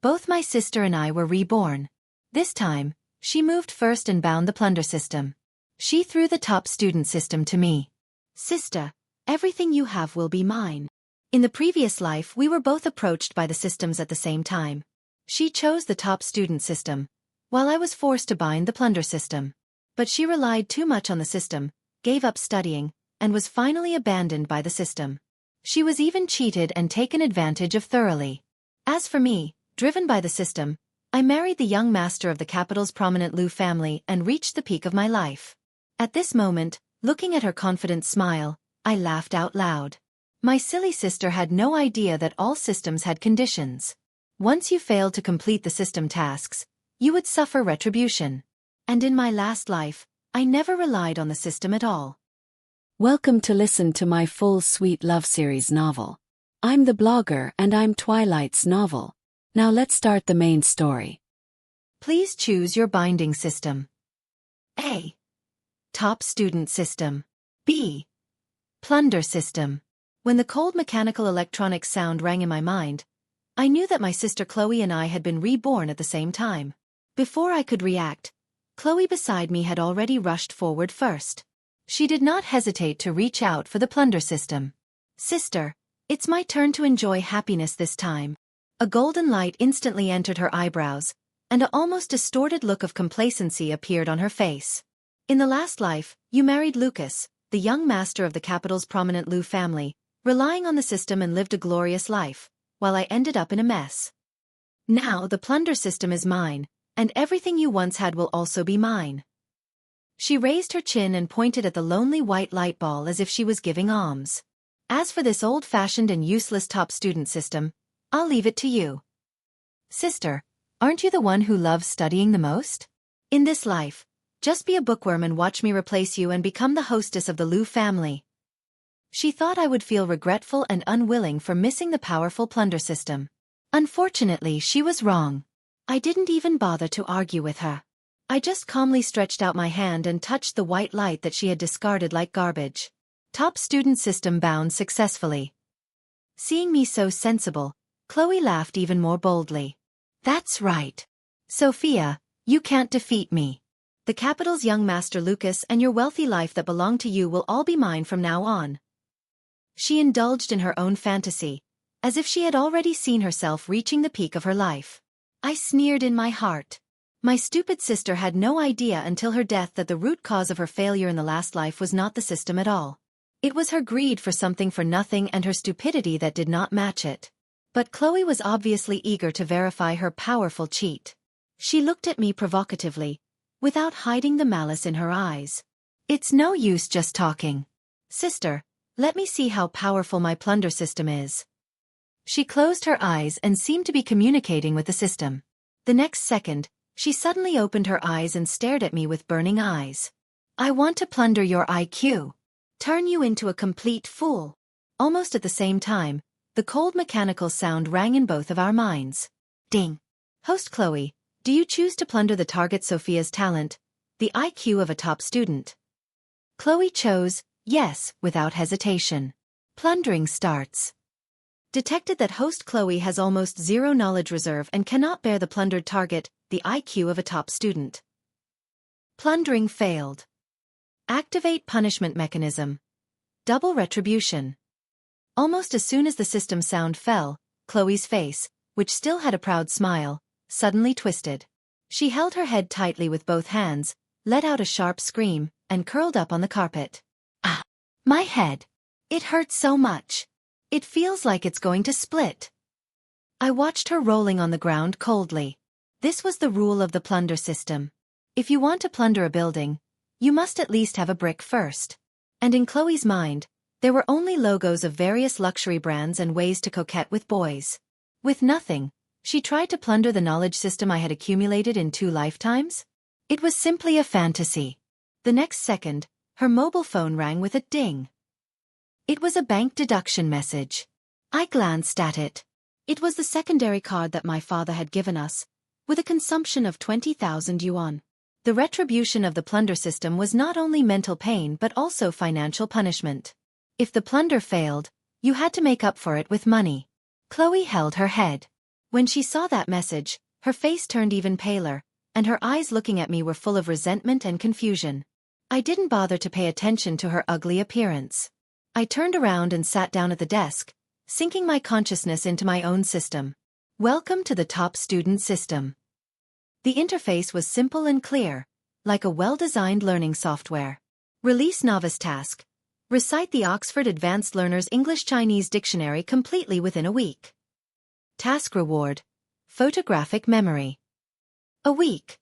Both my sister and I were reborn. This time, she moved first and bound the Plunder System. She threw the top student system to me. Sister, everything you have will be mine. In the previous life we were both approached by the systems at the same time. She chose the top student system, while I was forced to bind the Plunder System. But she relied too much on the system, gave up studying, and was finally abandoned by the system. She was even cheated and taken advantage of thoroughly. As for me, driven by the system, I married the young master of the capital's prominent Lu family and reached the peak of my life. At this moment, looking at her confident smile, I laughed out loud. My silly sister had no idea that all systems had conditions. Once you failed to complete the system tasks, you would suffer retribution. And in my last life, I never relied on the system at all. Welcome to listen to my full sweet love series novel. I'm the blogger and I'm Twilight's novel. Now let's start the main story. Please choose your binding system. A. Top student system. B. Plunder system. When the cold mechanical electronic sound rang in my mind, I knew that my sister Chloe and I had been reborn at the same time. Before I could react, Chloe beside me had already rushed forward first. She did not hesitate to reach out for the Plunder system. Sister, it's my turn to enjoy happiness this time. A golden light instantly entered her eyebrows, and an almost distorted look of complacency appeared on her face. In the last life, you married Lucas, the young master of the capital's prominent Lu family, relying on the system and lived a glorious life, while I ended up in a mess. Now the Plunder system is mine, and everything you once had will also be mine. She raised her chin and pointed at the lonely white light ball as if she was giving alms. As for this old-fashioned and useless top student system, I'll leave it to you. Sister, aren't you the one who loves studying the most? In this life, just be a bookworm and watch me replace you and become the hostess of the Lu family. She thought I would feel regretful and unwilling for missing the powerful Plunder system. Unfortunately, she was wrong. I didn't even bother to argue with her. I just calmly stretched out my hand and touched the white light that she had discarded like garbage. Top student system bound successfully. Seeing me so sensible, Chloe laughed even more boldly. That's right. Sophia, you can't defeat me. The capital's young master Lucas and your wealthy life that belong to you will all be mine from now on. She indulged in her own fantasy, as if she had already seen herself reaching the peak of her life. I sneered in my heart. My stupid sister had no idea until her death that the root cause of her failure in the last life was not the system at all. It was her greed for something for nothing and her stupidity that did not match it. But Chloe was obviously eager to verify her powerful cheat. She looked at me provocatively, without hiding the malice in her eyes. It's no use just talking. Sister, let me see how powerful my Plunder system is. She closed her eyes and seemed to be communicating with the system. The next second, she suddenly opened her eyes and stared at me with burning eyes. I want to plunder your IQ. Turn you into a complete fool. Almost at the same time, the cold mechanical sound rang in both of our minds. Ding. Host Chloe, do you choose to plunder the target Sophia's talent, the IQ of a top student? Chloe chose, yes, without hesitation. Plundering starts. Detected that host Chloe has almost zero knowledge reserve and cannot bear the plundered target, the IQ of a top student. Plundering failed. Activate punishment mechanism. Double retribution. Almost as soon as the system sound fell, Chloe's face, which still had a proud smile, suddenly twisted. She held her head tightly with both hands, let out a sharp scream, and curled up on the carpet. Ah! My head! It hurts so much. It feels like it's going to split. I watched her rolling on the ground coldly. This was the rule of the Plunder system. If you want to plunder a building, you must at least have a brick first. And in Chloe's mind, there were only logos of various luxury brands and ways to coquette with boys. With nothing, she tried to plunder the knowledge system I had accumulated in 2 lifetimes? It was simply a fantasy. The next second, her mobile phone rang with a ding. It was a bank deduction message. I glanced at it. It was the secondary card that my father had given us, with a consumption of 20,000 yuan. The retribution of the plunder system was not only mental pain but also financial punishment. If the plunder failed, you had to make up for it with money. Chloe held her head. When she saw that message, her face turned even paler, and her eyes looking at me were full of resentment and confusion. I didn't bother to pay attention to her ugly appearance. I turned around and sat down at the desk, sinking my consciousness into my own system. Welcome to the top student system. The interface was simple and clear, like a well-designed learning software. Release novice task. Recite the Oxford Advanced Learner's English-Chinese Dictionary completely within a week. Task reward. Photographic memory. A week.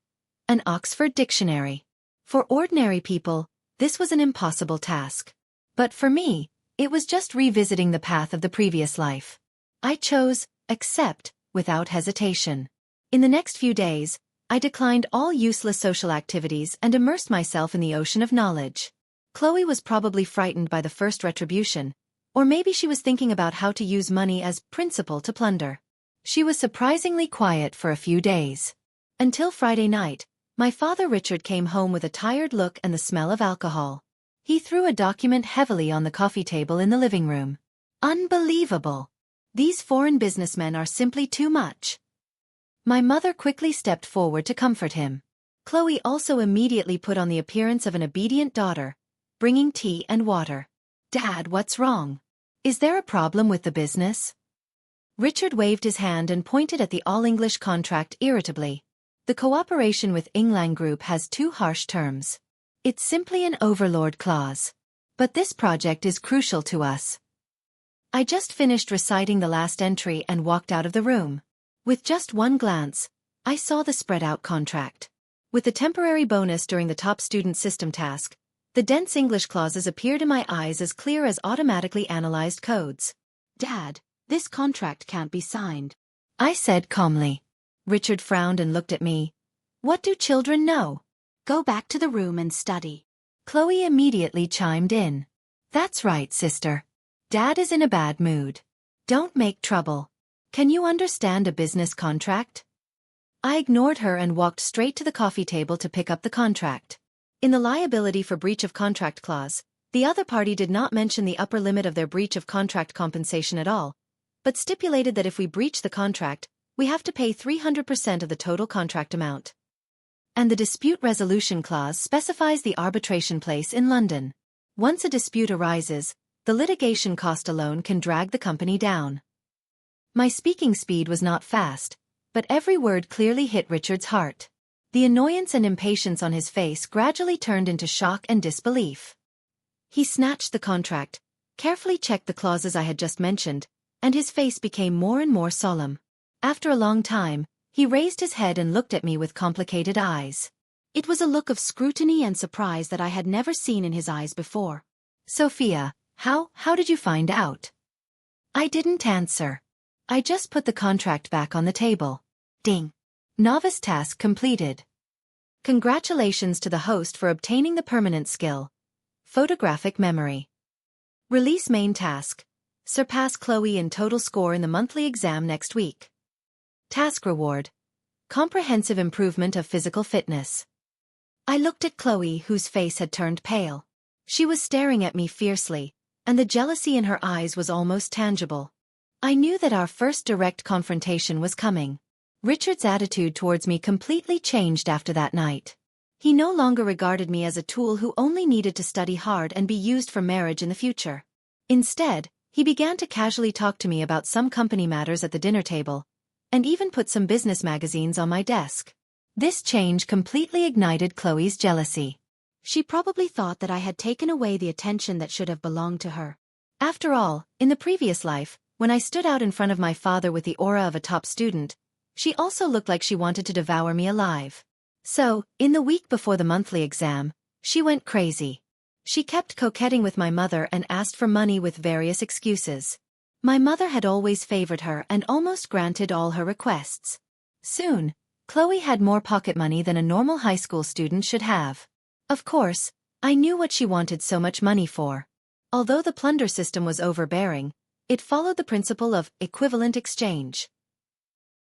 An Oxford Dictionary. For ordinary people, this was an impossible task. But for me, it was just revisiting the path of the previous life. I chose accept without hesitation. In the next few days, I declined all useless social activities and immersed myself in the ocean of knowledge. Chloe was probably frightened by the first retribution, or maybe she was thinking about how to use money as principal to plunder. She was surprisingly quiet for a few days. Until Friday night, my father Richard came home with a tired look and the smell of alcohol. He threw a document heavily on the coffee table in the living room. Unbelievable! These foreign businessmen are simply too much. My mother quickly stepped forward to comfort him. Chloe also immediately put on the appearance of an obedient daughter, bringing tea and water. Dad, what's wrong? Is there a problem with the business? Richard waved his hand and pointed at the all-English contract irritably. The cooperation with Inglang Group has two harsh terms. It's simply an overlord clause. But this project is crucial to us. I just finished reciting the last entry and walked out of the room. With just one glance, I saw the spread-out contract. With the temporary bonus during the top student system task, the dense English clauses appeared in my eyes as clear as automatically analyzed codes. Dad, this contract can't be signed, I said calmly. Richard frowned and looked at me. What do children know? Go back to the room and study. Chloe immediately chimed in. That's right, sister. Dad is in a bad mood. Don't make trouble. Can you understand a business contract? I ignored her and walked straight to the coffee table to pick up the contract. In the liability for breach of contract clause, the other party did not mention the upper limit of their breach of contract compensation at all, but stipulated that if we breach the contract, we have to pay 300% of the total contract amount. And the dispute resolution clause specifies the arbitration place in London. Once a dispute arises, the litigation cost alone can drag the company down. My speaking speed was not fast, but every word clearly hit Richard's heart. The annoyance and impatience on his face gradually turned into shock and disbelief. He snatched the contract, carefully checked the clauses I had just mentioned, and his face became more and more solemn. After a long time, he raised his head and looked at me with complicated eyes. It was a look of scrutiny and surprise that I had never seen in his eyes before. Sophia, how did you find out? I didn't answer. I just put the contract back on the table. Ding. Novice task completed. Congratulations to the host for obtaining the permanent skill. Photographic memory. Release main task. Surpass Chloe in total score in the monthly exam next week. Task reward. Comprehensive improvement of physical fitness. I looked at Chloe, whose face had turned pale. She was staring at me fiercely, and the jealousy in her eyes was almost tangible. I knew that our first direct confrontation was coming. Richard's attitude towards me completely changed after that night. He no longer regarded me as a tool who only needed to study hard and be used for marriage in the future. Instead, he began to casually talk to me about some company matters at the dinner table, and even put some business magazines on my desk. This change completely ignited Chloe's jealousy. She probably thought that I had taken away the attention that should have belonged to her. After all, in the previous life, when I stood out in front of my father with the aura of a top student, she also looked like she wanted to devour me alive. So, in the week before the monthly exam, she went crazy. She kept coquetting with my mother and asked for money with various excuses. My mother had always favored her and almost granted all her requests. Soon, Chloe had more pocket money than a normal high school student should have. Of course, I knew what she wanted so much money for. Although the Plunder system was overbearing, it followed the principle of equivalent exchange.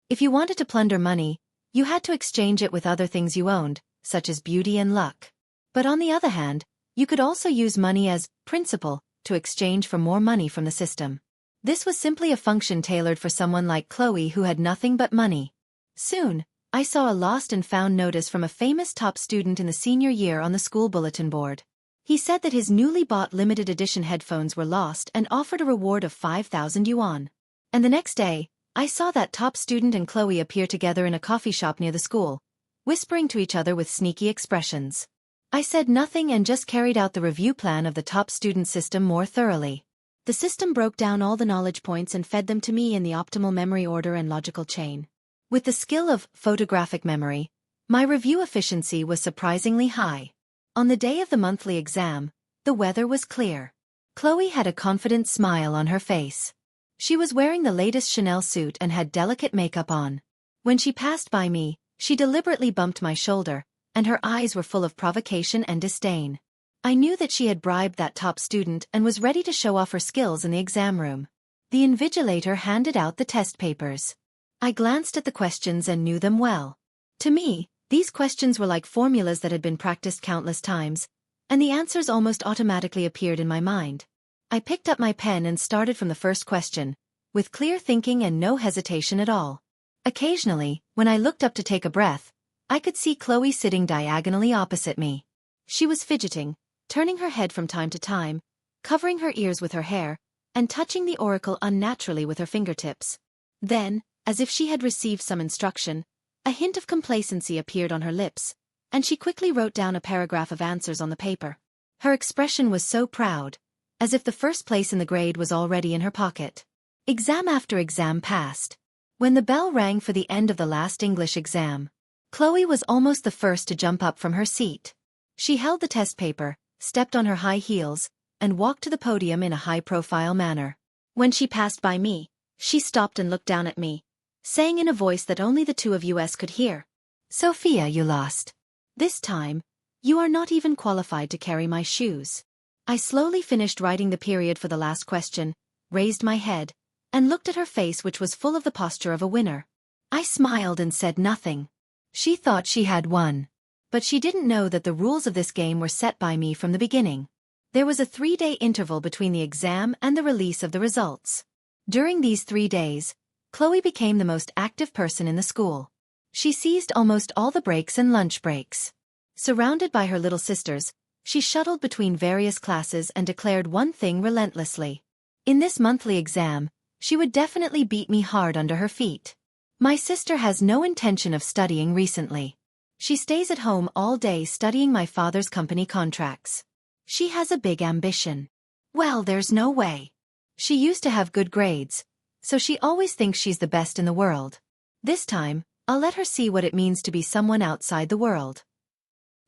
If you wanted to plunder money, you had to exchange it with other things you owned, such as beauty and luck. But on the other hand, you could also use money as principal to exchange for more money from the system. This was simply a function tailored for someone like Chloe who had nothing but money. Soon, I saw a lost and found notice from a famous top student in the senior year on the school bulletin board. He said that his newly bought limited edition headphones were lost and offered a reward of 5,000 yuan. And the next day, I saw that top student and Chloe appear together in a coffee shop near the school, whispering to each other with sneaky expressions. I said nothing and just carried out the review plan of the top student system more thoroughly. The system broke down all the knowledge points and fed them to me in the optimal memory order and logical chain. With the skill of photographic memory, my review efficiency was surprisingly high. On the day of the monthly exam, the weather was clear. Chloe had a confident smile on her face. She was wearing the latest Chanel suit and had delicate makeup on. When she passed by me, she deliberately bumped my shoulder, and her eyes were full of provocation and disdain. I knew that she had bribed that top student and was ready to show off her skills in the exam room. The invigilator handed out the test papers. I glanced at the questions and knew them well. To me, these questions were like formulas that had been practiced countless times, and the answers almost automatically appeared in my mind. I picked up my pen and started from the first question, with clear thinking and no hesitation at all. Occasionally, when I looked up to take a breath, I could see Chloe sitting diagonally opposite me. She was fidgeting, turning her head from time to time, covering her ears with her hair, and touching the oracle unnaturally with her fingertips. Then, as if she had received some instruction, a hint of complacency appeared on her lips, and she quickly wrote down a paragraph of answers on the paper. Her expression was so proud, as if the first place in the grade was already in her pocket. Exam after exam passed. When the bell rang for the end of the last English exam, Chloe was almost the first to jump up from her seat. She held the test paper, stepped on her high heels, and walked to the podium in a high-profile manner. When she passed by me, she stopped and looked down at me, saying in a voice that only the two of us could hear, "Sophia, you lost. This time, you are not even qualified to carry my shoes." I slowly finished writing the period for the last question, raised my head, and looked at her face, which was full of the posture of a winner. I smiled and said nothing. She thought she had won. But she didn't know that the rules of this game were set by me from the beginning. There was a 3-day interval between the exam and the release of the results. During these 3 days, Chloe became the most active person in the school. She seized almost all the breaks and lunch breaks. Surrounded by her little sisters, she shuttled between various classes and declared one thing relentlessly. In this monthly exam, she would definitely beat me hard under her feet. My sister has no intention of studying recently. She stays at home all day studying my father's company contracts. She has a big ambition. Well, there's no way. She used to have good grades, so she always thinks she's the best in the world. This time, I'll let her see what it means to be someone outside the world.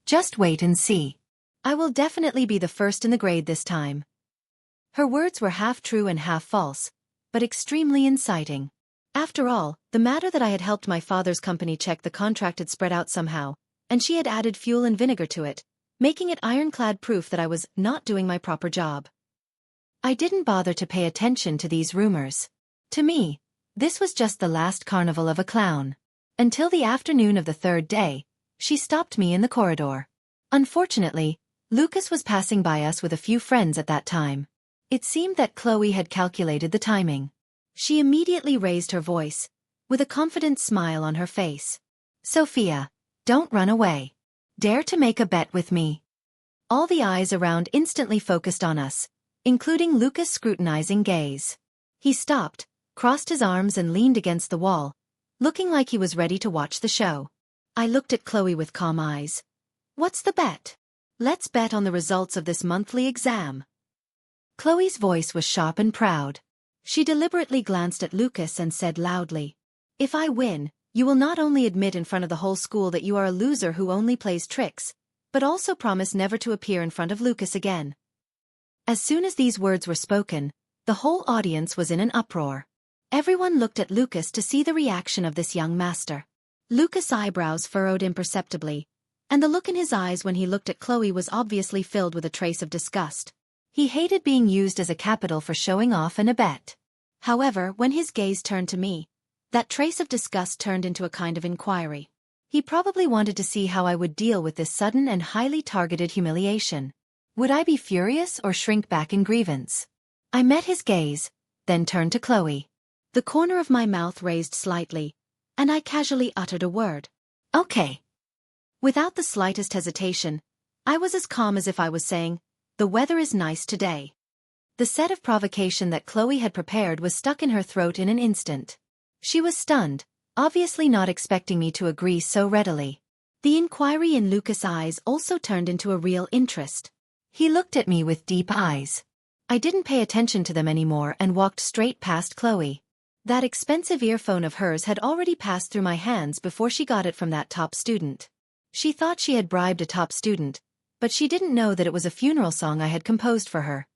Just wait and see. I will definitely be the first in the grade this time. Her words were half true and half false, but extremely inciting. After all, the matter that I had helped my father's company check the contract had spread out somehow, and she had added fuel and vinegar to it, making it ironclad proof that I was not doing my proper job. I didn't bother to pay attention to these rumors. To me, this was just the last carnival of a clown. Until the afternoon of the 3rd day, she stopped me in the corridor. Unfortunately, Lucas was passing by us with a few friends at that time. It seemed that Chloe had calculated the timing. She immediately raised her voice, with a confident smile on her face. "Sophia, don't run away. Dare to make a bet with me." All the eyes around instantly focused on us, including Lucas' scrutinizing gaze. He stopped, crossed his arms and leaned against the wall, looking like he was ready to watch the show. I looked at Chloe with calm eyes. "What's the bet?" "Let's bet on the results of this monthly exam." Chloe's voice was sharp and proud. She deliberately glanced at Lucas and said loudly, "If I win, you will not only admit in front of the whole school that you are a loser who only plays tricks, but also promise never to appear in front of Lucas again." As soon as these words were spoken, the whole audience was in an uproar. Everyone looked at Lucas to see the reaction of this young master. Lucas' eyebrows furrowed imperceptibly, and the look in his eyes when he looked at Chloe was obviously filled with a trace of disgust. He hated being used as a capital for showing off in a bet. However, when his gaze turned to me, that trace of disgust turned into a kind of inquiry. He probably wanted to see how I would deal with this sudden and highly targeted humiliation. Would I be furious or shrink back in grievance? I met his gaze, then turned to Chloe. The corner of my mouth raised slightly, and I casually uttered a word. Okay. Without the slightest hesitation, I was as calm as if I was saying, "The weather is nice today." The set of provocation that Chloe had prepared was stuck in her throat in an instant. She was stunned, obviously not expecting me to agree so readily. The inquiry in Lucas' eyes also turned into a real interest. He looked at me with deep eyes. I didn't pay attention to them anymore and walked straight past Chloe. That expensive earphone of hers had already passed through my hands before she got it from that top student. She thought she had bribed a top student, but she didn't know that it was a funeral song I had composed for her.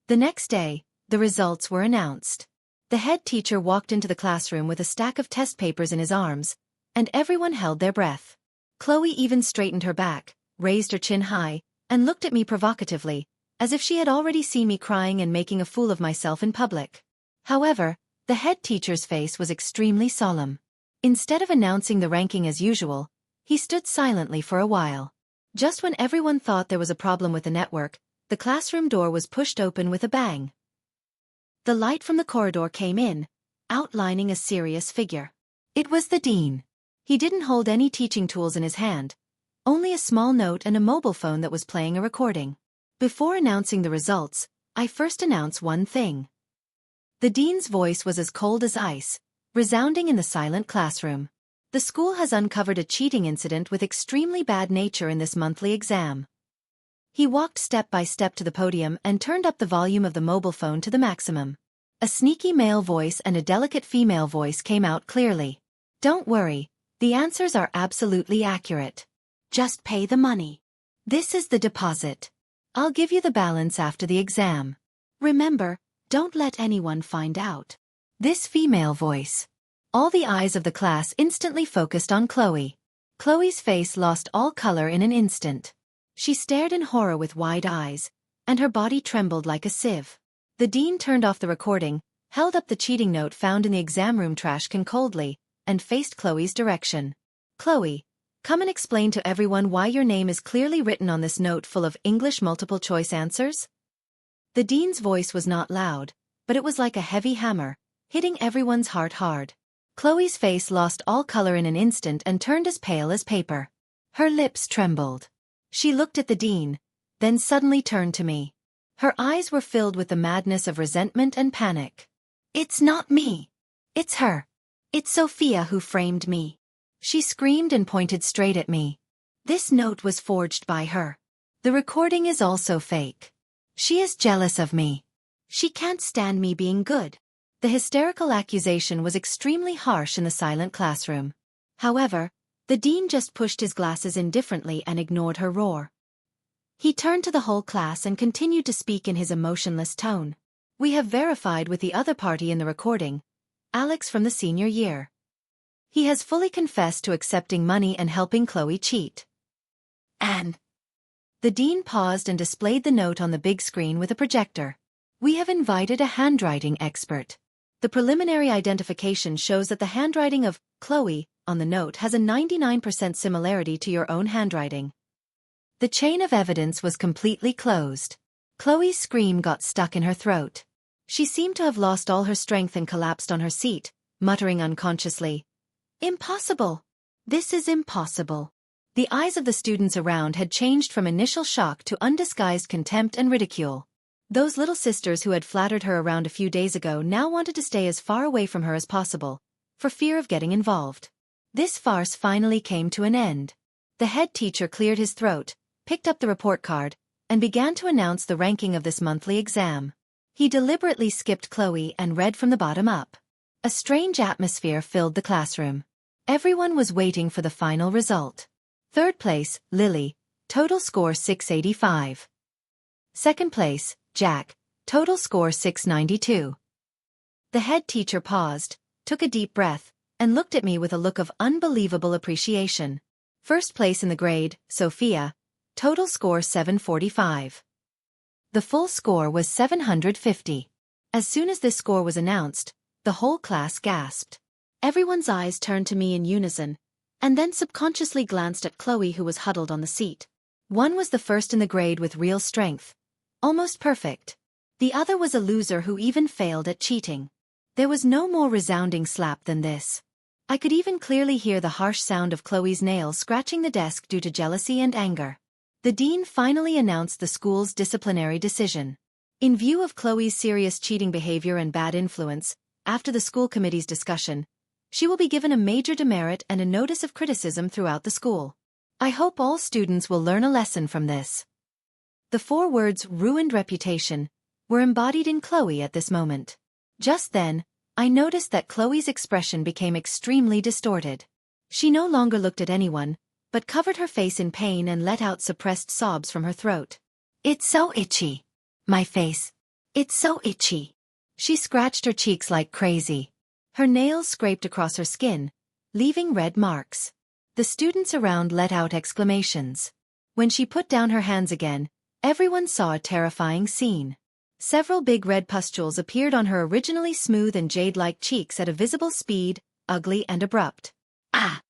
The next day, the results were announced. The head teacher walked into the classroom with a stack of test papers in his arms, and everyone held their breath. Chloe even straightened her back, raised her chin high, and looked at me provocatively, as if she had already seen me crying and making a fool of myself in public. However, the head teacher's face was extremely solemn. Instead of announcing the ranking as usual, he stood silently for a while. Just when everyone thought there was a problem with the network, the classroom door was pushed open with a bang. The light from the corridor came in, outlining a serious figure. It was the dean. He didn't hold any teaching tools in his hand, only a small note and a mobile phone that was playing a recording. Before announcing the results, I first announced one thing. The dean's voice was as cold as ice, resounding in the silent classroom. The school has uncovered a cheating incident with extremely bad nature in this monthly exam. He walked step by step to the podium and turned up the volume of the mobile phone to the maximum. A sneaky male voice and a delicate female voice came out clearly. "Don't worry, the answers are absolutely accurate. Just pay the money. This is the deposit. I'll give you the balance after the exam. Remember, don't let anyone find out." This female voice. All the eyes of the class instantly focused on Chloe. Chloe's face lost all color in an instant. She stared in horror with wide eyes, and her body trembled like a sieve. The dean turned off the recording, held up the cheating note found in the exam room trash can coldly, and faced Chloe's direction. "Chloe, come and explain to everyone why your name is clearly written on this note full of English multiple choice answers." The dean's voice was not loud, but it was like a heavy hammer, hitting everyone's heart hard. Chloe's face lost all color in an instant and turned as pale as paper. Her lips trembled. She looked at the dean, then suddenly turned to me. Her eyes were filled with the madness of resentment and panic. "It's not me. It's her. It's Sophia who framed me." She screamed and pointed straight at me. "This note was forged by her. The recording is also fake. She is jealous of me. She can't stand me being good." The hysterical accusation was extremely harsh in the silent classroom. However, the dean just pushed his glasses indifferently and ignored her roar. He turned to the whole class and continued to speak in his emotionless tone. "We have verified with the other party in the recording, Alex from the senior year. He has fully confessed to accepting money and helping Chloe cheat. And..." The dean paused and displayed the note on the big screen with a projector. "We have invited a handwriting expert. The preliminary identification shows that the handwriting of Chloe on the note has a 99% similarity to your own handwriting." The chain of evidence was completely closed. Chloe's scream got stuck in her throat. She seemed to have lost all her strength and collapsed on her seat, muttering unconsciously, "Impossible! This is impossible." The eyes of the students around had changed from initial shock to undisguised contempt and ridicule. Those little sisters who had flattered her around a few days ago now wanted to stay as far away from her as possible, for fear of getting involved. This farce finally came to an end. The head teacher cleared his throat, picked up the report card, and began to announce the ranking of this monthly exam. He deliberately skipped Chloe and read from the bottom up. A strange atmosphere filled the classroom. Everyone was waiting for the final result. Third place, Lily, total score 685. Second place, Jack, total score 692. The head teacher paused, took a deep breath, and looked at me with a look of unbelievable appreciation. First place in the grade, Sophia, total score 745. The full score was 750. As soon as this score was announced, the whole class gasped. Everyone's eyes turned to me in unison, and then subconsciously glanced at Chloe, who was huddled on the seat. One was the first in the grade with real strength. Almost perfect. The other was a loser who even failed at cheating. There was no more resounding slap than this. I could even clearly hear the harsh sound of Chloe's nails scratching the desk due to jealousy and anger. The dean finally announced the school's disciplinary decision. In view of Chloe's serious cheating behavior and bad influence, after the school committee's discussion, she will be given a major demerit and a notice of criticism throughout the school. I hope all students will learn a lesson from this. The 4 words ruined reputation were embodied in Chloe at this moment. Just then, I noticed that Chloe's expression became extremely distorted. She no longer looked at anyone, but covered her face in pain and let out suppressed sobs from her throat. "It's so itchy. My face. It's so itchy." She scratched her cheeks like crazy. Her nails scraped across her skin, leaving red marks. The students around let out exclamations. When she put down her hands again, everyone saw a terrifying scene. Several big red pustules appeared on her originally smooth and jade-like cheeks at a visible speed, ugly and abrupt. Ah!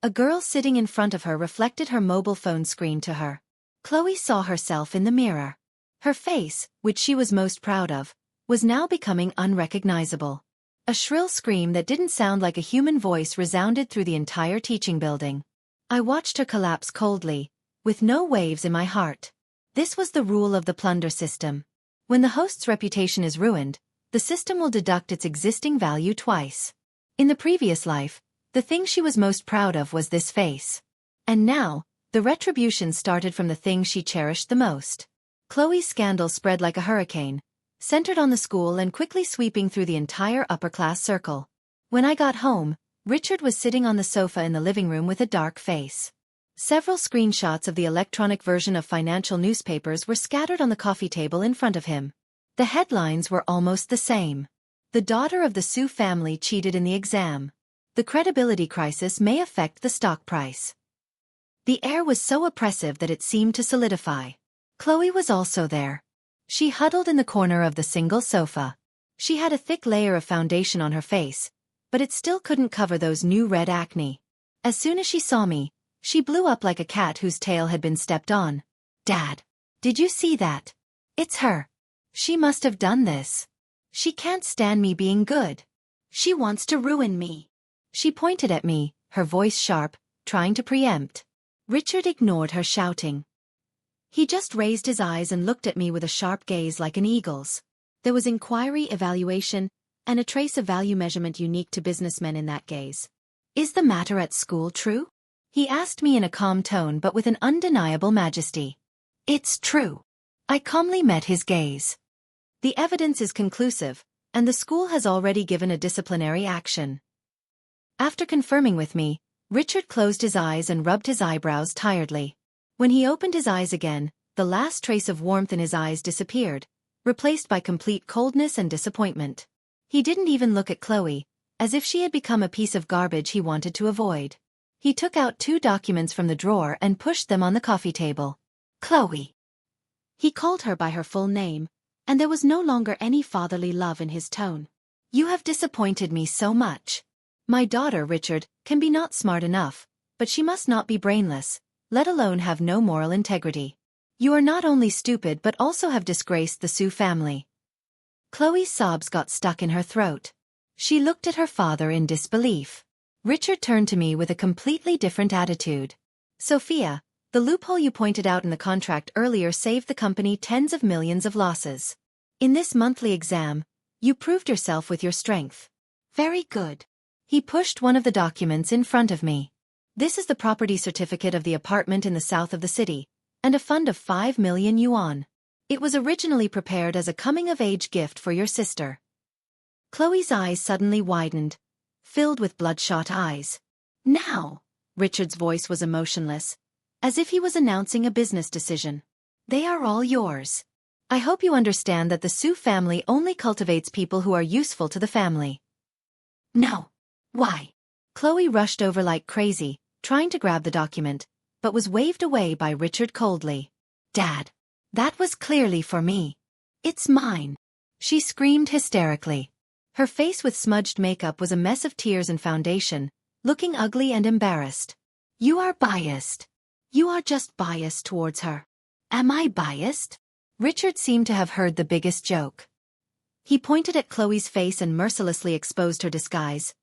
A girl sitting in front of her reflected her mobile phone screen to her. Chloe saw herself in the mirror. Her face, which she was most proud of, was now becoming unrecognizable. A shrill scream that didn't sound like a human voice resounded through the entire teaching building. I watched her collapse coldly, with no waves in my heart. This was the rule of the Plunder System. When the host's reputation is ruined, the system will deduct its existing value twice. In the previous life, the thing she was most proud of was this face. And now, the retribution started from the thing she cherished the most. Chloe's scandal spread like a hurricane, centered on the school and quickly sweeping through the entire upper-class circle. When I got home, Richard was sitting on the sofa in the living room with a dark face. Several screenshots of the electronic version of financial newspapers were scattered on the coffee table in front of him. The headlines were almost the same. The daughter of the Sue family cheated in the exam. The credibility crisis may affect the stock price. The air was so oppressive that it seemed to solidify. Chloe was also there. She huddled in the corner of the single sofa. She had a thick layer of foundation on her face, but it still couldn't cover those new red acne. As soon as she saw me, she blew up like a cat whose tail had been stepped on. "Dad, did you see that? It's her. She must have done this. She can't stand me being good. She wants to ruin me." She pointed at me, her voice sharp, trying to preempt. Richard ignored her shouting. He just raised his eyes and looked at me with a sharp gaze like an eagle's. There was inquiry, evaluation, and a trace of value measurement unique to businessmen in that gaze. "Is the matter at school true?" he asked me in a calm tone but with an undeniable majesty. "It's true." I calmly met his gaze. "The evidence is conclusive, and the school has already given a disciplinary action." After confirming with me, Richard closed his eyes and rubbed his eyebrows tiredly. When he opened his eyes again, the last trace of warmth in his eyes disappeared, replaced by complete coldness and disappointment. He didn't even look at Chloe, as if she had become a piece of garbage he wanted to avoid. He took out 2 documents from the drawer and pushed them on the coffee table. "Chloe." He called her by her full name, and there was no longer any fatherly love in his tone. "You have disappointed me so much. My daughter, Richard, can be not smart enough, but she must not be brainless, let alone have no moral integrity. You are not only stupid but also have disgraced the Sue family." Chloe's sobs got stuck in her throat. She looked at her father in disbelief. Richard turned to me with a completely different attitude. "Sophia, the loophole you pointed out in the contract earlier saved the company tens of millions of losses. In this monthly exam, you proved yourself with your strength. Very good." He pushed one of the documents in front of me. "This is the property certificate of the apartment in the south of the city, and a fund of 5 million yuan. It was originally prepared as a coming-of-age gift for your sister." Chloe's eyes suddenly widened, filled with bloodshot eyes. "Now," Richard's voice was emotionless, as if he was announcing a business decision. "They are all yours. I hope you understand that the Sue family only cultivates people who are useful to the family." "No. Why?" Chloe rushed over like crazy, trying to grab the document, but was waved away by Richard coldly. "Dad, that was clearly for me. It's mine." She screamed hysterically. Her face with smudged makeup was a mess of tears and foundation, looking ugly and embarrassed. "You are biased. You are just biased towards her." "Am I biased?" Richard seemed to have heard the biggest joke. He pointed at Chloe's face and mercilessly exposed her disguise.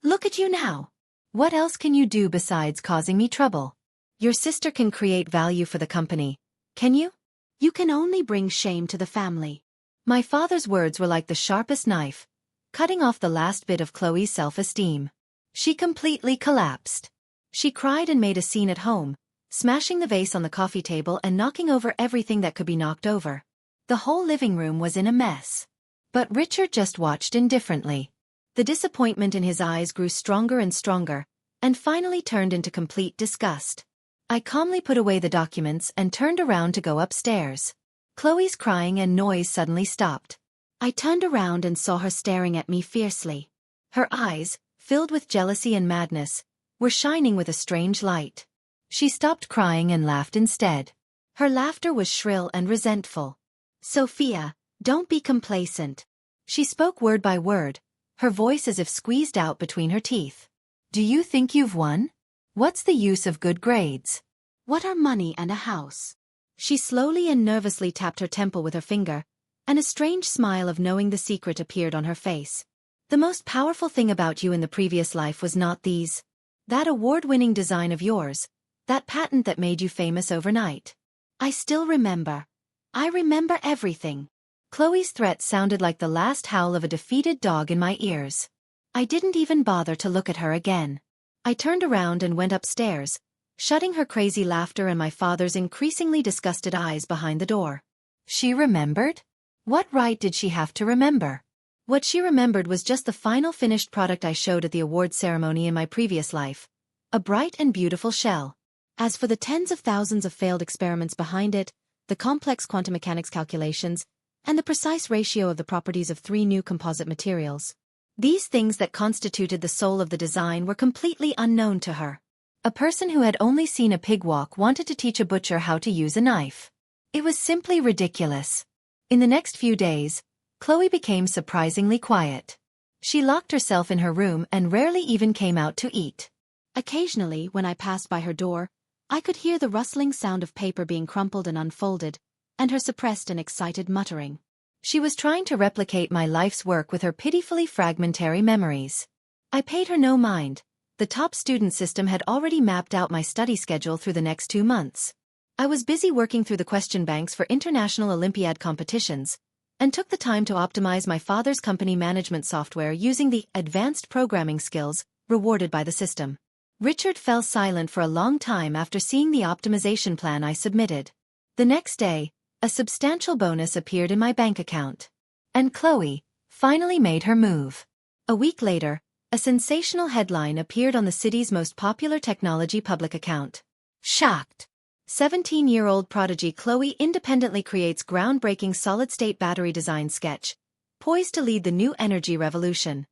Look at you now. What else can you do besides causing me trouble? Your sister can create value for the company, can you? You can only bring shame to the family. My father's words were like the sharpest knife, cutting off the last bit of Chloe's self-esteem. She completely collapsed. She cried and made a scene at home, smashing the vase on the coffee table and knocking over everything that could be knocked over. The whole living room was in a mess. But Richard just watched indifferently. The disappointment in his eyes grew stronger and stronger, and finally turned into complete disgust. I calmly put away the documents and turned around to go upstairs. Chloe's crying and noise suddenly stopped. I turned around and saw her staring at me fiercely. Her eyes, filled with jealousy and madness, were shining with a strange light. She stopped crying and laughed instead. Her laughter was shrill and resentful. Sophia, don't be complacent. She spoke word by word, her voice as if squeezed out between her teeth. Do you think you've won? What's the use of good grades? What are money and a house? She slowly and nervously tapped her temple with her finger, and a strange smile of knowing the secret appeared on her face. The most powerful thing about you in the previous life was not these. That award-winning design of yours, that patent that made you famous overnight. I still remember. I remember everything. Chloe's threat sounded like the last howl of a defeated dog in my ears. I didn't even bother to look at her again. I turned around and went upstairs, shutting her crazy laughter and my father's increasingly disgusted eyes behind the door. She remembered? What right did she have to remember? What she remembered was just the final finished product I showed at the award ceremony in my previous life. A bright and beautiful shell. As for the tens of thousands of failed experiments behind it, the complex quantum mechanics calculations, and the precise ratio of the properties of 3 new composite materials. These things that constituted the soul of the design were completely unknown to her. A person who had only seen a pig walk wanted to teach a butcher how to use a knife. It was simply ridiculous. In the next few days, Chloe became surprisingly quiet. She locked herself in her room and rarely even came out to eat. Occasionally, when I passed by her door, I could hear the rustling sound of paper being crumpled and unfolded, and her suppressed and excited muttering. She was trying to replicate my life's work with her pitifully fragmentary memories. I paid her no mind. The top student system had already mapped out my study schedule through the next 2 months. I was busy working through the question banks for international Olympiad competitions, and took the time to optimize my father's company management software using the advanced programming skills rewarded by the system. Richard fell silent for a long time after seeing the optimization plan I submitted. The next day, a substantial bonus appeared in my bank account. And Chloe finally made her move. A week later, a sensational headline appeared on the city's most popular technology public account. Shocked. 17-year-old prodigy Chloe independently creates groundbreaking solid-state battery design sketch, poised to lead the new energy revolution.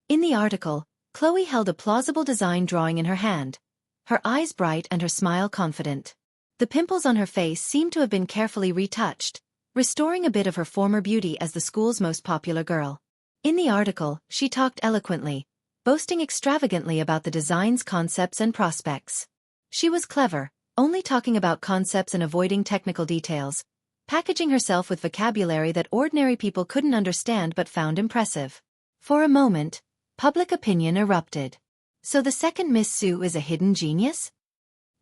In the article, Chloe held a plausible design drawing in her hand, her eyes bright and her smile confident. The pimples on her face seemed to have been carefully retouched, restoring a bit of her former beauty as the school's most popular girl. In the article, she talked eloquently, boasting extravagantly about the design's concepts and prospects. She was clever, only talking about concepts and avoiding technical details, packaging herself with vocabulary that ordinary people couldn't understand but found impressive. For a moment, public opinion erupted. So the second Miss Sue is a hidden genius?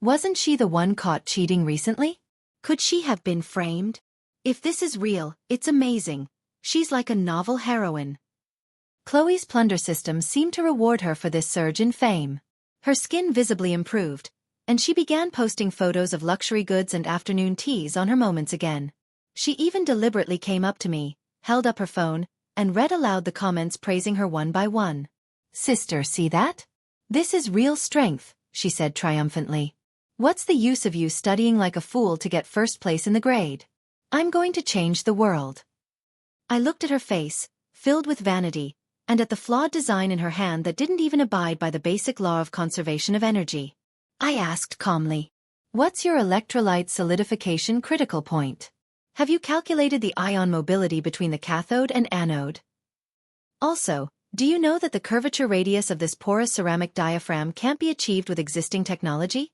Wasn't she the one caught cheating recently? Could she have been framed? If this is real, it's amazing. She's like a novel heroine. Chloe's Plunder System seemed to reward her for this surge in fame. Her skin visibly improved, and she began posting photos of luxury goods and afternoon teas on her moments again. She even deliberately came up to me, held up her phone, and read aloud the comments praising her one by one. Sister, see that? This is real strength, she said triumphantly. What's the use of you studying like a fool to get first place in the grade? I'm going to change the world. I looked at her face, filled with vanity, and at the flawed design in her hand that didn't even abide by the basic law of conservation of energy. I asked calmly, what's your electrolyte solidification critical point? Have you calculated the ion mobility between the cathode and anode? Also, do you know that the curvature radius of this porous ceramic diaphragm can't be achieved with existing technology?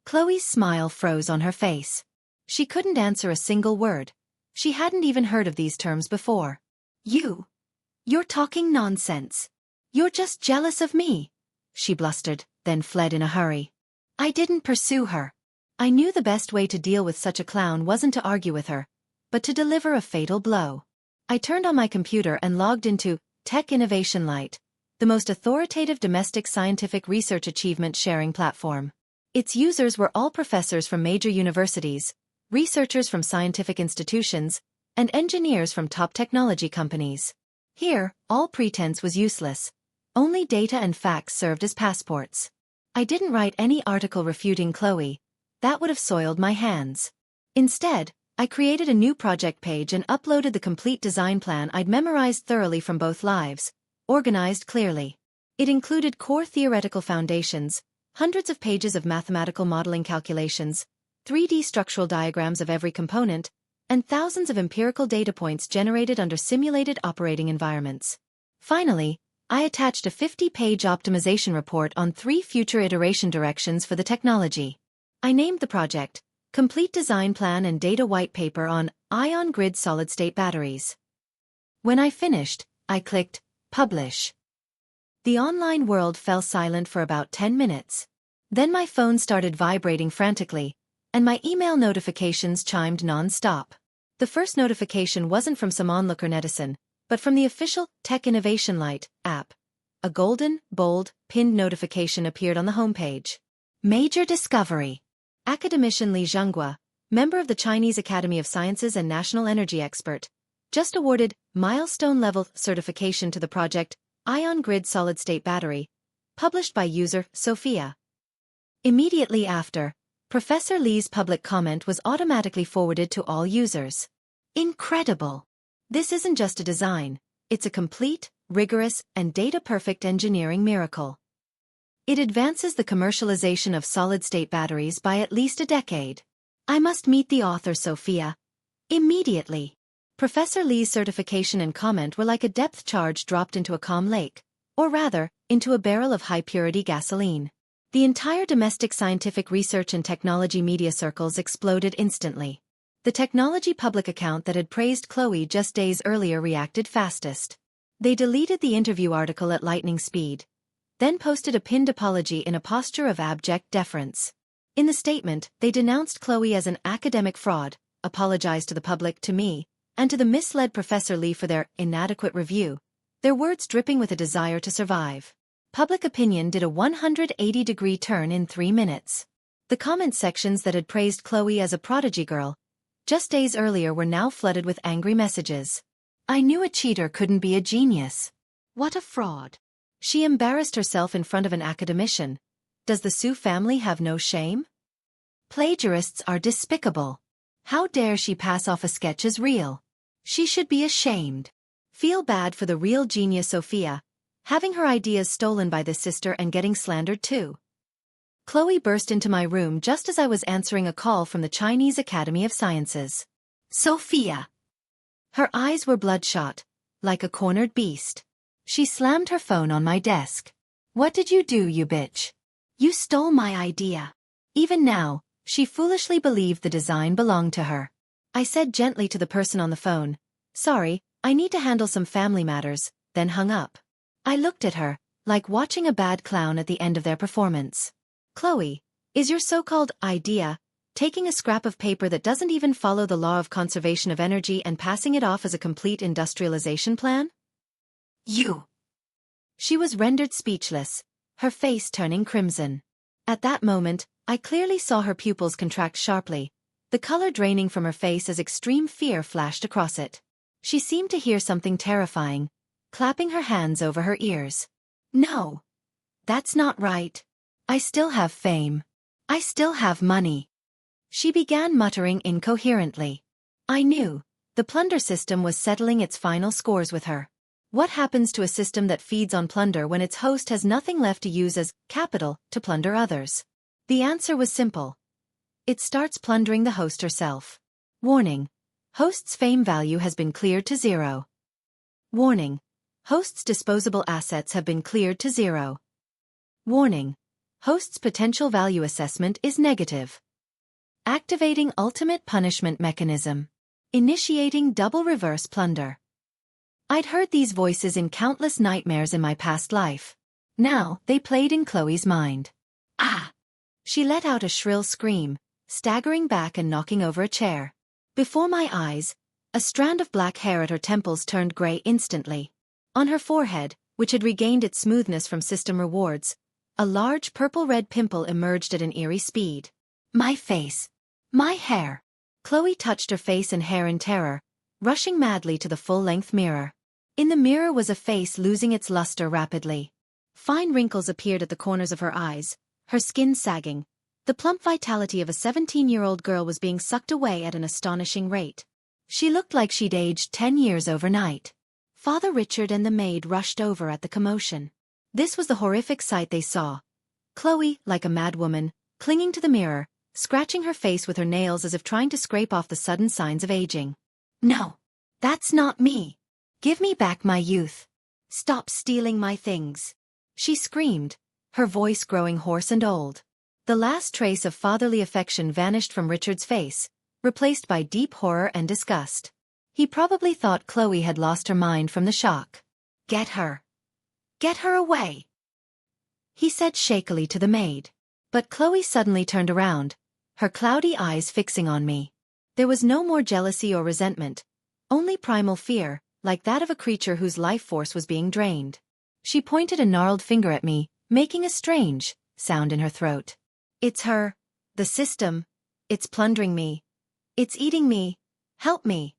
Chloe's smile froze on her face. She couldn't answer a single word. She hadn't even heard of these terms before. You're talking nonsense. You're just jealous of me, she blustered, then fled in a hurry. I didn't pursue her. I knew the best way to deal with such a clown wasn't to argue with her, but to deliver a fatal blow. I turned on my computer and logged into Tech Innovation Lite, the most authoritative domestic scientific research achievement sharing platform. Its users were all professors from major universities, researchers from scientific institutions, and engineers from top technology companies. Here, all pretense was useless. Only data and facts served as passports. I didn't write any article refuting Chloe. That would have soiled my hands. Instead, I created a new project page and uploaded the complete design plan I'd memorized thoroughly from both lives, organized clearly. It included core theoretical foundations, hundreds of pages of mathematical modeling calculations, 3D structural diagrams of every component, and thousands of empirical data points generated under simulated operating environments. Finally, I attached a 50-page optimization report on 3 future iteration directions for the technology. I named the project Complete Design Plan and Data White Paper on Ion Grid Solid-State Batteries. When I finished, I clicked Publish. The online world fell silent for about 10 minutes. Then my phone started vibrating frantically, and my email notifications chimed non-stop. The first notification wasn't from some onlooker netizen, but from the official Tech Innovation Lite app. A golden, bold, pinned notification appeared on the homepage. Major discovery. Academician Li Zhenghua, member of the Chinese Academy of Sciences and national energy expert, just awarded milestone-level certification to the project Ion Grid Solid-State Battery, published by user Sophia. Immediately after, Professor Li's public comment was automatically forwarded to all users. Incredible! This isn't just a design, it's a complete, rigorous, and data-perfect engineering miracle. It advances the commercialization of solid-state batteries by at least a decade. I must meet the author Sophia. Immediately. Professor Li's certification and comment were like a depth charge dropped into a calm lake, or rather, into a barrel of high-purity gasoline. The entire domestic scientific research and technology media circles exploded instantly. The technology public account that had praised Chloe just days earlier reacted fastest. They deleted the interview article at lightning speed, then posted a pinned apology in a posture of abject deference. In the statement, they denounced Chloe as an academic fraud, apologized to the public, to me, and to the misled Professor Li for their inadequate review, their words dripping with a desire to survive. Public opinion did a 180-degree turn in 3 minutes. The comment sections that had praised Chloe as a prodigy girl just days earlier were now flooded with angry messages. I knew a cheater couldn't be a genius. What a fraud. She embarrassed herself in front of an academician. Does the Su family have no shame? Plagiarists are despicable. How dare she pass off a sketch as real? She should be ashamed. Feel bad for the real genius Sophia, having her ideas stolen by this sister and getting slandered too. Chloe burst into my room just as I was answering a call from the Chinese Academy of Sciences. Sophia! Her eyes were bloodshot, like a cornered beast. She slammed her phone on my desk. What did you do, you bitch? You stole my idea. Even now, she foolishly believed the design belonged to her. I said gently to the person on the phone, sorry, I need to handle some family matters, then hung up. I looked at her, like watching a bad clown at the end of their performance. Chloe, is your so-called idea taking a scrap of paper that doesn't even follow the law of conservation of energy and passing it off as a complete industrialization plan? You! She was rendered speechless, her face turning crimson. At that moment, I clearly saw her pupils contract sharply, the color draining from her face as extreme fear flashed across it. She seemed to hear something terrifying, clapping her hands over her ears. No! That's not right. I still have fame. I still have money. She began muttering incoherently. I knew. The Plunder System was settling its final scores with her. What happens to a system that feeds on plunder when its host has nothing left to use as capital to plunder others? The answer was simple. It starts plundering the host herself. Warning. Host's fame value has been cleared to 0. Warning. Host's disposable assets have been cleared to 0. Warning. Host's potential value assessment is negative. Activating ultimate punishment mechanism. Initiating double reverse plunder. I'd heard these voices in countless nightmares in my past life. Now, they played in Chloe's mind. Ah! She let out a shrill scream, staggering back and knocking over a chair. Before my eyes, a strand of black hair at her temples turned gray instantly. On her forehead, which had regained its smoothness from system rewards, a large purple-red pimple emerged at an eerie speed. My face. My hair. Chloe touched her face and hair in terror, rushing madly to the full-length mirror. In the mirror was a face losing its luster rapidly. Fine wrinkles appeared at the corners of her eyes, her skin sagging. The plump vitality of a 17-year-old girl was being sucked away at an astonishing rate. She looked like she'd aged 10 years overnight. Father Richard and the maid rushed over at the commotion. This was the horrific sight they saw. Chloe, like a madwoman, clinging to the mirror, scratching her face with her nails as if trying to scrape off the sudden signs of aging. No. That's not me. Give me back my youth. Stop stealing my things. She screamed, her voice growing hoarse and old. The last trace of fatherly affection vanished from Richard's face, replaced by deep horror and disgust. He probably thought Chloe had lost her mind from the shock. Get her. Get her away, he said shakily to the maid. But Chloe suddenly turned around, her cloudy eyes fixing on me. There was no more jealousy or resentment, only primal fear, like that of a creature whose life force was being drained. She pointed a gnarled finger at me, making a strange sound in her throat. It's her. The system. It's plundering me. It's eating me. Help me.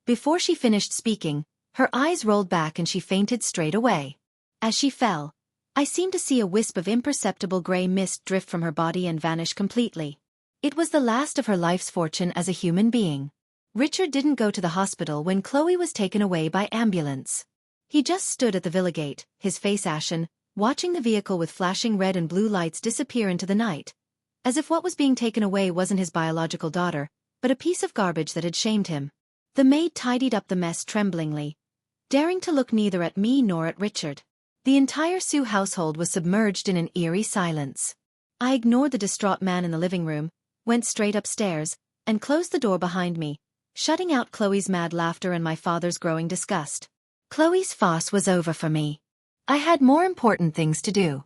Before she finished speaking, her eyes rolled back and she fainted straight away. As she fell, I seemed to see a wisp of imperceptible gray mist drift from her body and vanish completely. It was the last of her life's fortune as a human being. Richard didn't go to the hospital when Chloe was taken away by ambulance. He just stood at the villa gate, his face ashen, watching the vehicle with flashing red and blue lights disappear into the night, as if what was being taken away wasn't his biological daughter, but a piece of garbage that had shamed him. The maid tidied up the mess tremblingly, daring to look neither at me nor at Richard. The entire Sioux household was submerged in an eerie silence. I ignored the distraught man in the living room, went straight upstairs, and closed the door behind me, shutting out Chloe's mad laughter and my father's growing disgust. Chloe's farce was over for me. I had more important things to do.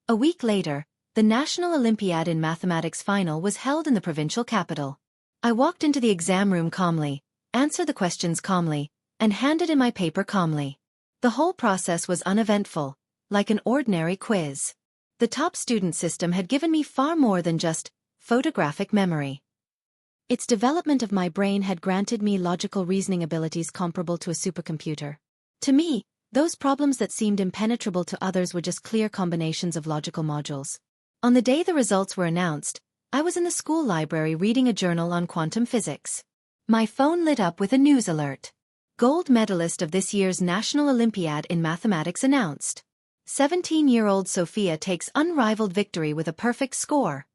A week later, the National Olympiad in Mathematics final was held in the provincial capital. I walked into the exam room calmly, answered the questions calmly, and handed in my paper calmly. The whole process was uneventful, like an ordinary quiz. The top student system had given me far more than just photographic memory. Its development of my brain had granted me logical reasoning abilities comparable to a supercomputer. To me, those problems that seemed impenetrable to others were just clear combinations of logical modules. On the day the results were announced, I was in the school library reading a journal on quantum physics. My phone lit up with a news alert. Gold medalist of this year's National Olympiad in Mathematics announced. 17-year-old Sophia takes unrivaled victory with a perfect score.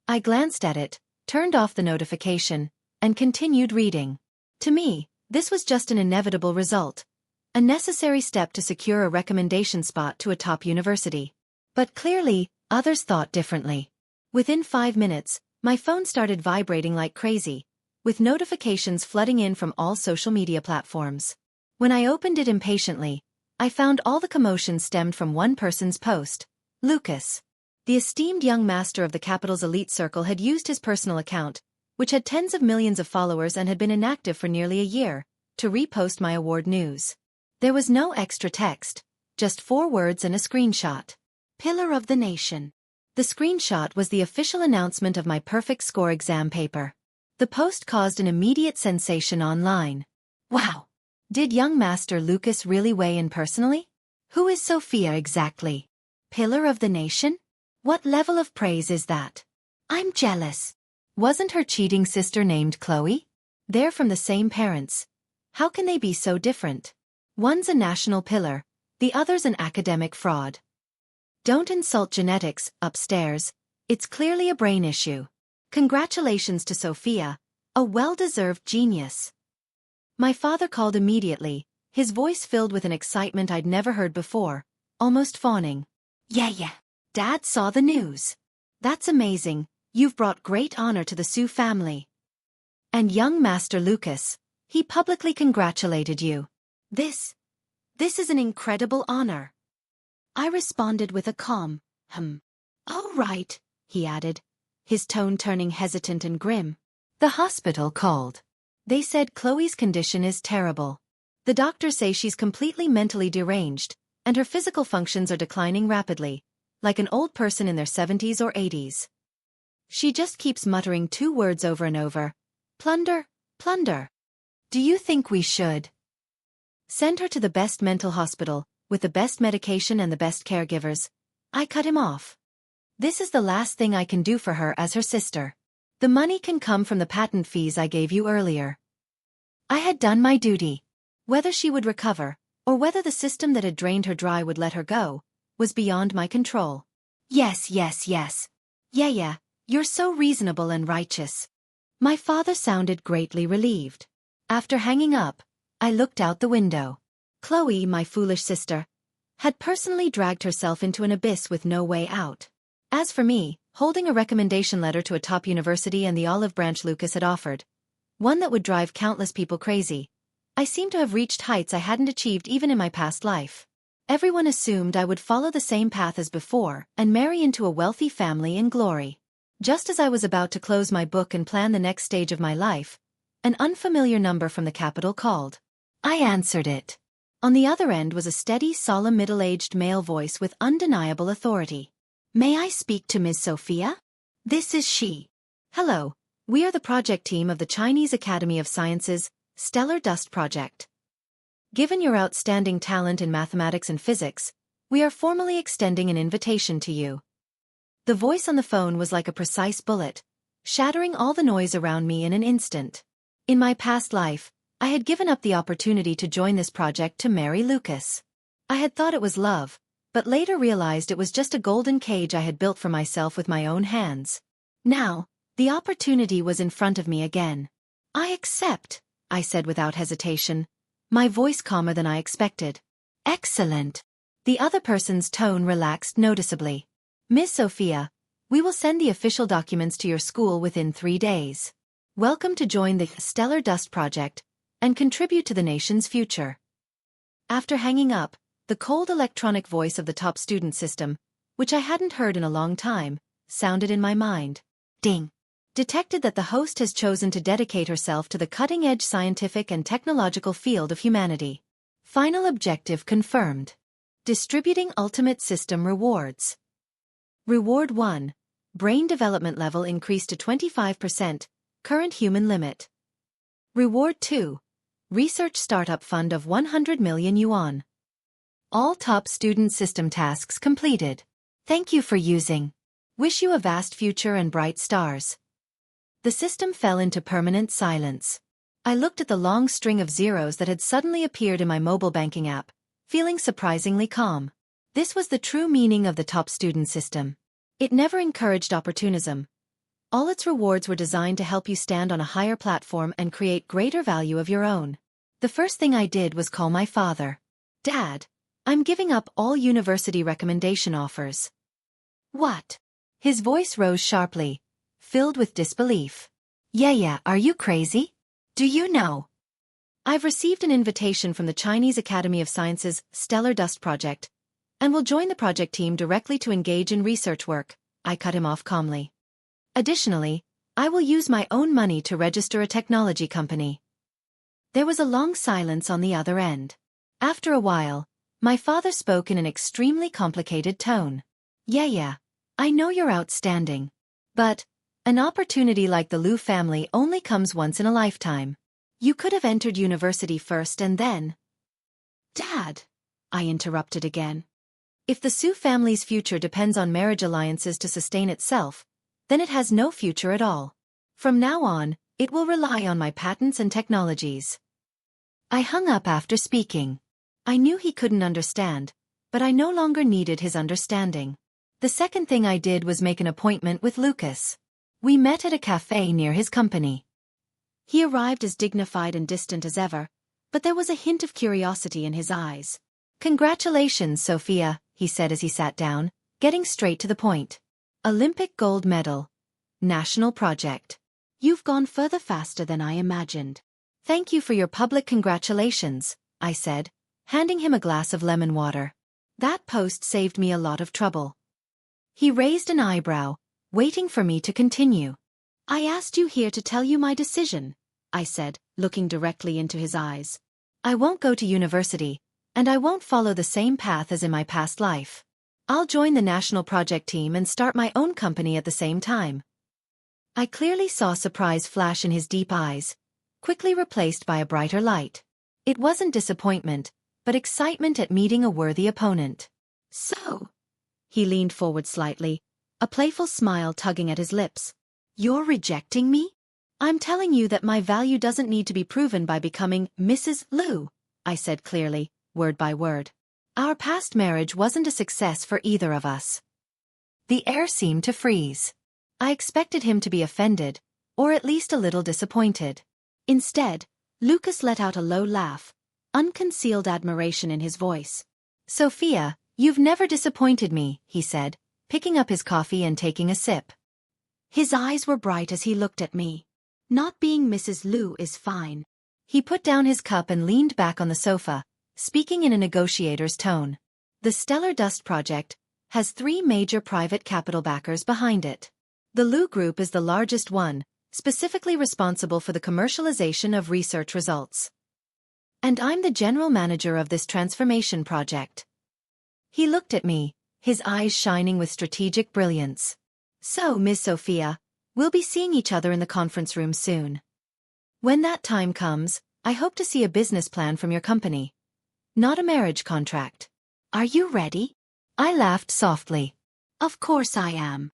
I glanced at it, turned off the notification, and continued reading. To me, this was just an inevitable result. A necessary step to secure a recommendation spot to a top university. But clearly, others thought differently. Within 5 minutes, my phone started vibrating like crazy, with notifications flooding in from all social media platforms. When I opened it impatiently, I found all the commotion stemmed from one person's post. Lucas. The esteemed young master of the capital's elite circle had used his personal account, which had tens of millions of followers and had been inactive for nearly a year, to repost my award news. There was no extra text, just 4 words and a screenshot. Pillar of the Nation. The screenshot was the official announcement of my perfect score exam paper. The post caused an immediate sensation online. Wow! Did young Master Lucas really weigh in personally? Who is Sophia exactly? Pillar of the Nation? What level of praise is that? I'm jealous. Wasn't her cheating sister named Chloe? They're from the same parents. How can they be so different? One's a national pillar, the other's an academic fraud. Don't insult genetics, upstairs. It's clearly a brain issue. Congratulations to Sophia, a well-deserved genius. My father called immediately, his voice filled with an excitement I'd never heard before, almost fawning. Yeah. Dad saw the news. That's amazing. You've brought great honor to the Su family. And young Master Lucas, he publicly congratulated you. This is an incredible honor. I responded with a calm, All right, he added, his tone turning hesitant and grim. The hospital called. They said Chloe's condition is terrible. The doctors say she's completely mentally deranged, and her physical functions are declining rapidly, like an old person in their 70s or 80s. She just keeps muttering 2 words over and over. Plunder, plunder. Do you think we should send her to the best mental hospital, with the best medication and the best caregivers? I cut him off. This is the last thing I can do for her as her sister. The money can come from the patent fees I gave you earlier. I had done my duty. Whether she would recover, or whether the system that had drained her dry would let her go, was beyond my control. Yes. Yeah, you're so reasonable and righteous. My father sounded greatly relieved. After hanging up, I looked out the window. Chloe, my foolish sister, had personally dragged herself into an abyss with no way out. As for me, holding a recommendation letter to a top university and the olive branch Lucas had offered, one that would drive countless people crazy, I seemed to have reached heights I hadn't achieved even in my past life. Everyone assumed I would follow the same path as before and marry into a wealthy family in glory. Just as I was about to close my book and plan the next stage of my life, an unfamiliar number from the capital called. I answered it. On the other end was a steady, solemn middle-aged male voice with undeniable authority. May I speak to Ms. Sophia? This is she. Hello, we are the project team of the Chinese Academy of Sciences, Stellar Dust Project. Given your outstanding talent in mathematics and physics, we are formally extending an invitation to you. The voice on the phone was like a precise bullet, shattering all the noise around me in an instant. In my past life, I had given up the opportunity to join this project to marry Lucas. I had thought it was love, but later realized it was just a golden cage I had built for myself with my own hands. Now, the opportunity was in front of me again. I accept, I said without hesitation, my voice calmer than I expected. Excellent. The other person's tone relaxed noticeably. Ms. Sophia, we will send the official documents to your school within 3 days. Welcome to join the Stellar Dust Project and contribute to the nation's future. After hanging up, the cold electronic voice of the top student system, which I hadn't heard in a long time, sounded in my mind. Ding. Detected that the host has chosen to dedicate herself to the cutting-edge scientific and technological field of humanity. Final objective confirmed. Distributing ultimate system rewards. Reward 1. Brain development level increased to 25%, current human limit. Reward 2. Research startup fund of 100 million yuan. All top student system tasks completed. Thank you for using. Wish you a vast future and bright stars. The system fell into permanent silence. I looked at the long string of zeros that had suddenly appeared in my mobile banking app, feeling surprisingly calm. This was the true meaning of the top student system. It never encouraged opportunism. All its rewards were designed to help you stand on a higher platform and create greater value of your own. The first thing I did was call my father. Dad, I'm giving up all university recommendation offers. What? His voice rose sharply, filled with disbelief. Yeah, are you crazy? Do you know? I've received an invitation from the Chinese Academy of Sciences Stellar Dust Project, and will join the project team directly to engage in research work. I cut him off calmly. Additionally, I will use my own money to register a technology company. There was a long silence on the other end. After a while, my father spoke in an extremely complicated tone. Yeah, I know you're outstanding. But an opportunity like the Liu family only comes once in a lifetime. You could have entered university first and then... Dad, I interrupted again. If the Su family's future depends on marriage alliances to sustain itself, then it has no future at all. From now on, it will rely on my patents and technologies. I hung up after speaking. I knew he couldn't understand, but I no longer needed his understanding. The second thing I did was make an appointment with Lucas. We met at a cafe near his company. He arrived as dignified and distant as ever, but there was a hint of curiosity in his eyes. Congratulations, Sophia, he said as he sat down, getting straight to the point. Olympic gold medal. National project. You've gone further faster than I imagined. Thank you for your public congratulations, I said, handing him a glass of lemon water. That post saved me a lot of trouble. He raised an eyebrow, waiting for me to continue. I asked you here to tell you my decision, I said, looking directly into his eyes. I won't go to university, and I won't follow the same path as in my past life. I'll join the national project team and start my own company at the same time. I clearly saw surprise flash in his deep eyes, quickly replaced by a brighter light. It wasn't disappointment, but excitement at meeting a worthy opponent. So? He leaned forward slightly, a playful smile tugging at his lips. You're rejecting me? I'm telling you that my value doesn't need to be proven by becoming Mrs. Liu, I said clearly, word by word. Our past marriage wasn't a success for either of us. The air seemed to freeze. I expected him to be offended, or at least a little disappointed. Instead, Lucas let out a low laugh, unconcealed admiration in his voice. Sophia, you've never disappointed me, he said, picking up his coffee and taking a sip. His eyes were bright as he looked at me. Not being Mrs. Liu is fine. He put down his cup and leaned back on the sofa, speaking in a negotiator's tone. The Stellar Dust Project has 3 major private capital backers behind it. The Liu Group is the largest one, specifically responsible for the commercialization of research results. And I'm the general manager of this transformation project. He looked at me, his eyes shining with strategic brilliance. So, Ms. Sophia, we'll be seeing each other in the conference room soon. When that time comes, I hope to see a business plan from your company. Not a marriage contract. Are you ready? I laughed softly. Of course I am.